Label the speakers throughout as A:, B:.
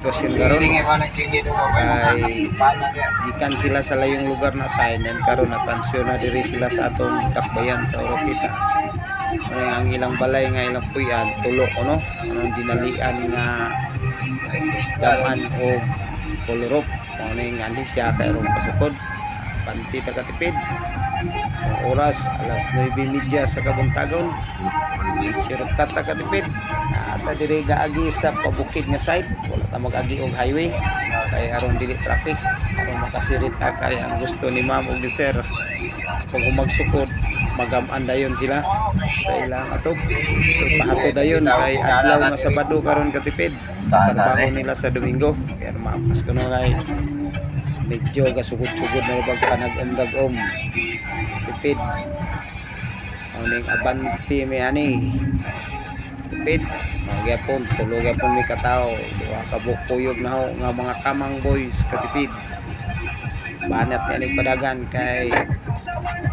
A: Sitwasyon karon ay gikan sila sa layong lugar na sign and karon natansyon na diri sila sa atong dakbayan sa Oroquita. Ano ang ilang balay nga ilang puyan tulo no anong dinalian nga daman o kolorop ano yung ali siya kay rong pasukod panti tagatipid ang oras alas 9:30 sa kabuntagon sirkat tagatipid ata diri gaagi sa pabukid nga side wala ta mag-agi og highway kay aron dili traffic aron makasirita kay ang gusto ni ma'am ug ni sir kung magsukod magam-an dayon sila sa ilang atop pahato dayon kay adlaw nga Sabado karon katipid trabaho nila sa Domingo kaya maapas kuno kay medyo gasugod-sugod na bag panag-om tipid ning abanti mi ani tipid magyapon tulog yapon mi kataw duha ka bukuyog na ho nga mga kamang boys katipid banat ni padagan kay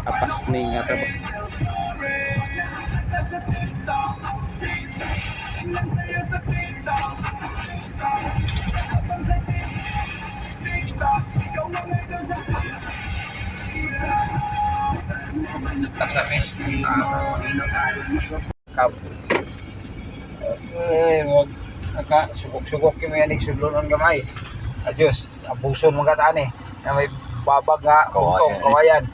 A: apas ning nga trabaho.
B: Stop sa mes. Kap. Wag naka sugok-sugok kimi aning sudlonon gamay. Adios, abuson mga taan eh. Na may babag nga kuntong kawayan.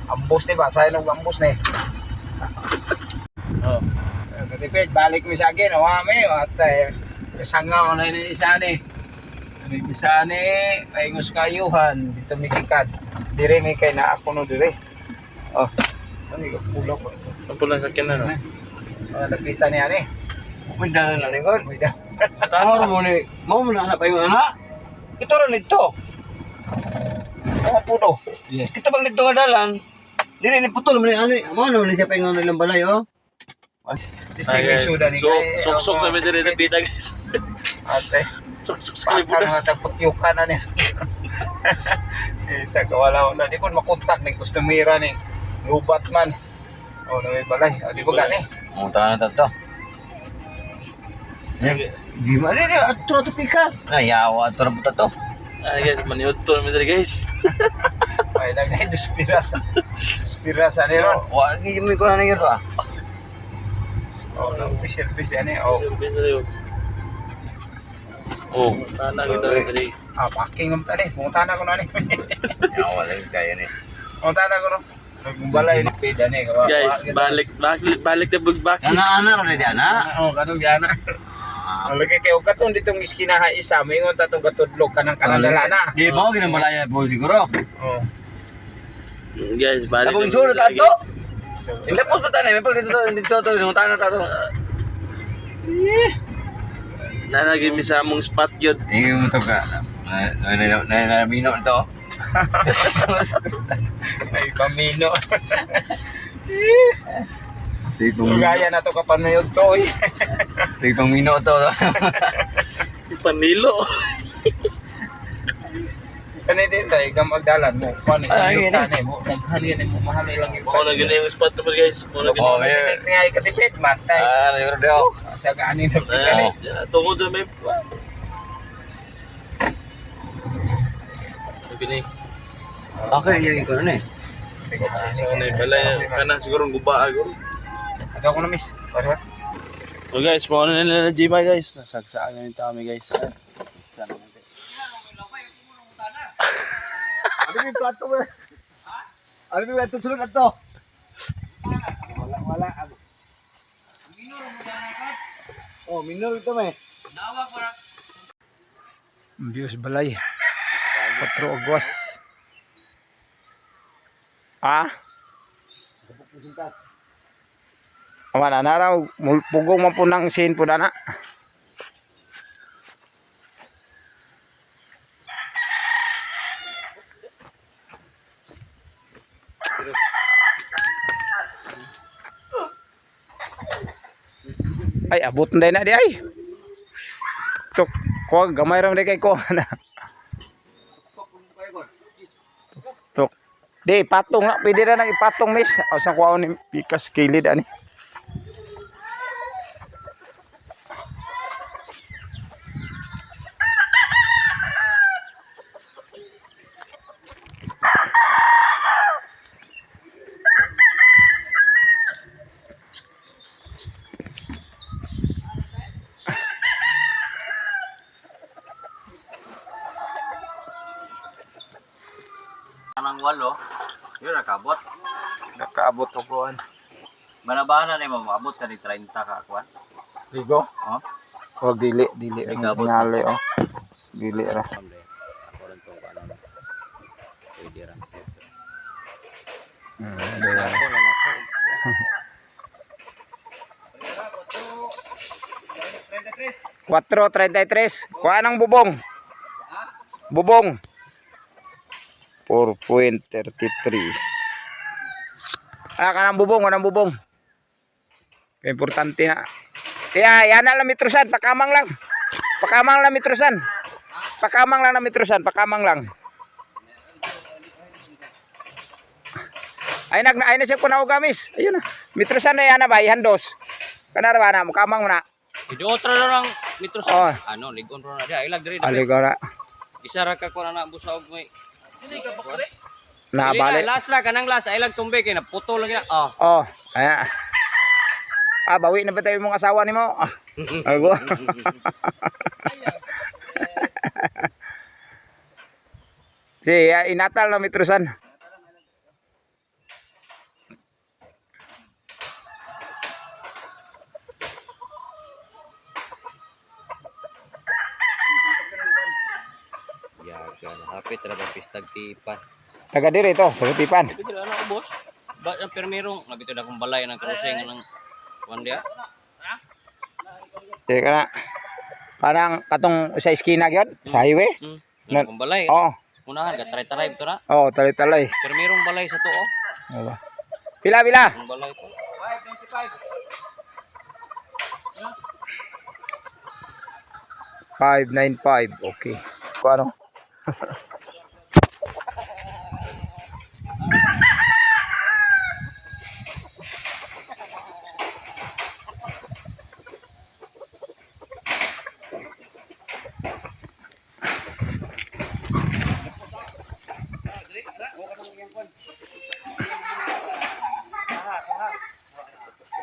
B: Ambos ni ba? Sayang ng ambos ni. Oh. Katipid, balik mi sa akin. O kami, at kasanga mo na yung isa ni. Ang isa ni, paingos kayuhan. Dito mikikad. Dire mi kay na ako no dire. Oh. Ano yung pula ko?
C: Ang pulang sakyan na no?
B: Nakita niya ni.
C: Pwede na lingkod.
B: Tawar mo ni, mo na anak pa yung anak. Ito rin ito. Mga puno.
C: Kita bang nito nga dalan? Dili ni putol man ni ani. Amo na man siya paingon ilang balay oh.
B: Distinguished ni kay.
C: Sok sa medyo rin pita guys.
B: Ate.
C: Sok sa kalibutan.
B: Ano tagputyukan na niya. Ita wala na di ko makontak ni customer ni. Lubat man. Oh, na may balay. Di ba gani?
C: Ang tanan to.
B: Di man ni atro to pikas.
C: Ayaw ato ra to. Ay guys, maniud to medyo guys.
B: Ay nagay duspirasa. Duspirasa ni ron.
C: Wa gi mi ko na ngiro ah.
B: Oh, na service ani. Oh.
C: Oh, tanang ito diri.
B: Ah, packing mo tani. Punta na ko na ni.
C: Ayaw wala kaya ni.
B: Punta na ko no. Nagbalay ni peda ni.
C: Guys, balik na bugbaki.
D: Ana ra di ana.
B: Oh, kanong yana. Lagi kay og katon ditong iskinaha isa, mingon tatong katudlog kanang kanadala na.
D: Di mo ginabalaya po siguro.
B: Oh.
C: Guys, balik
D: Abong suro tato. Hindi po sa tanay, may pag dito to, yung tanah tato.
C: Nanagin mi sa among spot yun.
D: Yung to ka. Namino ito.
B: Ay pamino.
D: Tipong
B: Gaya na to kapanayod to eh.
D: tipong mino to.
C: Panilo.
B: Kani din tayo magdalan mo. Kani
D: Ay,
B: yung kani mo. Naghali mo mahal lang yung.
C: Mao na gani yung spot naman guys. Mao na
D: Oh,
C: gani.
D: may
B: Ngay katipid matay.
D: yun daw.
B: Sa gaani na pagani.
C: Tungod sa may gani.
D: Okay, yung ikaw na eh.
C: Sa kanay balay kana siguro guba agor.
B: Ito ko na miss. Para.
C: So guys, mao na nila Jima guys. Nasagsaan na yung kami guys.
B: Ano yung plato mo? Ano yung plato sulod na to? Wala. Minor mo dyan agad? Oh, minor ito may. Nawag mo na. Diyos balay. 4 Agwas. Ah? Wala na raw. Pugong mo po ng scene po na. Ay, abot na di ay. Tuk, ko gamay ra di kay ko na. Tuk. Di patong na, pwede na nang ipatong miss. O sa kuwaon ni pikas kilid ani.
D: nang 8. Yun nakabot.
B: Nakaabot ko kuan.
D: Bana-bana ni mo maabot ka ni 30 ka kuan.
B: Ligo.
D: Oh.
B: Oh, dili ang
D: Nagabot.
B: ngali oh. Dili ra.
D: Ako rin to ano. Pwede ra.
B: Ako
D: lang ako.
B: 4.33. Kuha ng bubong. Bubong. 4.33. Kanang bubong. Importante na. Kaya yan na lang mitrosan, pakamang lang. Pakamang lang mitrosan. Pakamang lang. Ay na siya kunaw gamis. Ayun na. Mitrosan na yan na ba? Ihandos. Kanara ba na? Mukamang mo na.
D: Iduotra na lang metro
B: Oh.
D: sa ano, ligon ro na dia. Ilag diri.
B: Aligaw na.
D: Isa ra ka ko na busog mo.
B: Nabalik.
D: Last la kanang last ay lag tumbe kay na putol lang gina. Oh.
B: Oh. Ayan. Bawi na ba tayo mong asawa ni mo? Ako. Si, inatal na mitrosan.
D: Yaga, hapit ra ba pistag tipan.
B: Taga diri ito, sa Kutipan.
D: Dito na ako boss. Ba ang permirong nabito na akong balay ng crossing ng Wandia.
B: Teka na. Parang katong sa iskina gyud, sa highway.
D: Na akong balay.
B: Oo.
D: Unahan ka taray-taray bito na.
B: Oo, talay-talay.
D: Permirong balay sa tuo.
B: Oo. Pila.
D: Ang balay ko.
B: 595. Okay. Kung ano?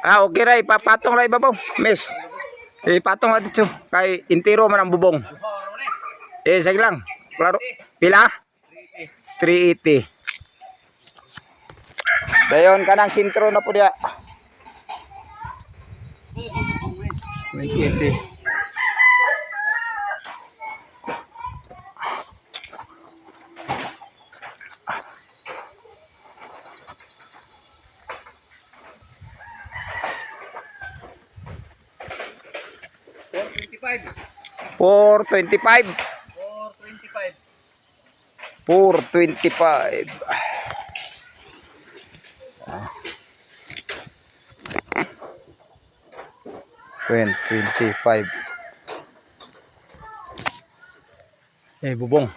B: Okay ra, ipapatong ra ibabaw. Miss. Ipatong ra dito kay intiro man ang bubong. Sige lang. Klaro. Pila? 380. Dayon kanang sintro na po dia. 2080. Four 25. 425. When 25. Bubong.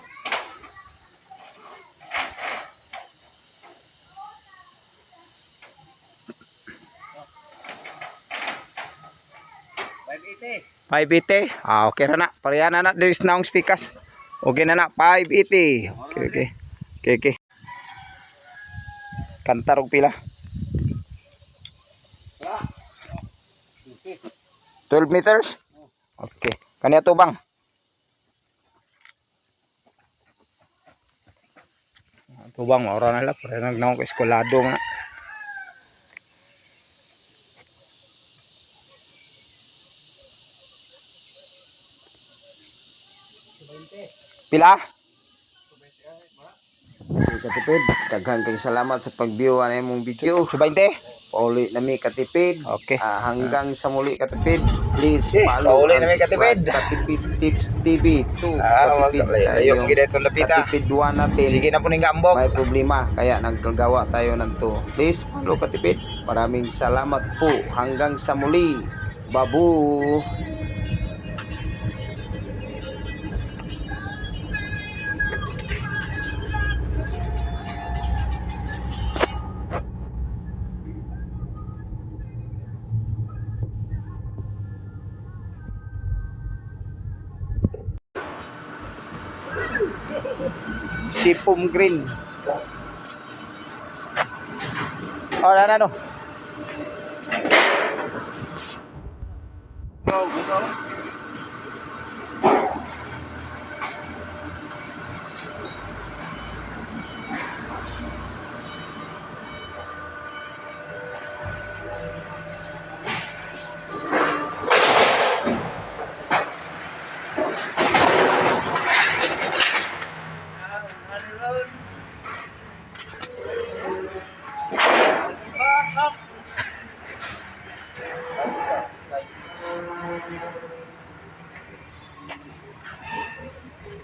B: $580. Okay na na. Pareha na na. There's na ang speakers. Okay na na. $580. Okay. Kantarog pila. 12 meters? Okay. Kanya tubang. Tubang, maura na lang. Pareha nagnaong ko eskolado nga. Pila? Katipid, daghang kay salamat sa pag-view ana imong video. 20. Pauli nami katipid. Okay. Hanggang sa muli katipid. Please follow. Pauli nami katipid. Katipid Tips TV 2. Katipid tayo. Katipid 1 natin. Sige na po ning gambok. May problema kaya naggagawa tayo ng 2. Please follow katipid. Maraming salamat po. Hanggang sa muli. Babu. Sipom green. Oh, ano?
C: Go, gusto.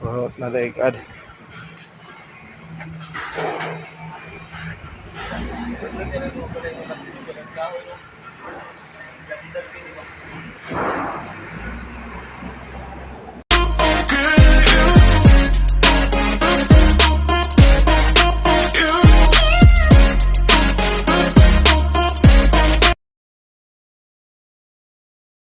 B: Kurot na daigad.